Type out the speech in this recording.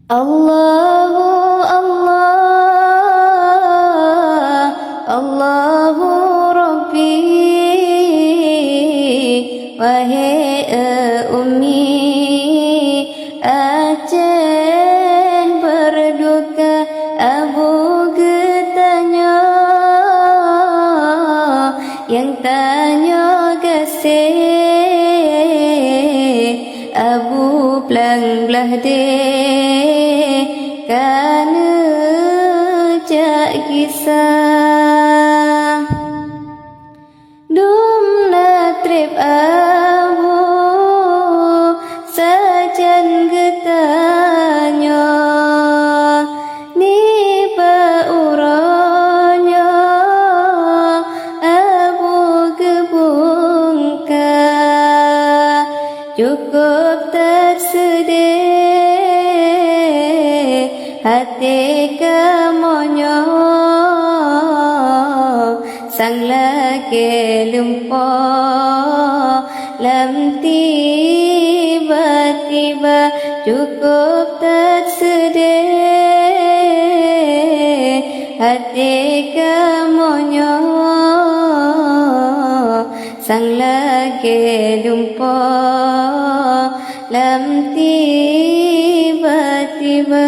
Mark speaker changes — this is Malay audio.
Speaker 1: Allahu Allah, Allahu Rabbi, wahai Ummi Aceh berduka Abu getanya, yang tanya gasih Abu belang belah de kana jak kisah dum natrib Abu sajan getanya ni bauranya Abu gebungka cukup tersedih hati kamonyo sang laki lumpo lam tiba-tiba cukup tersedih hati kamonyo sang laki lumpo lam tiba-tiba.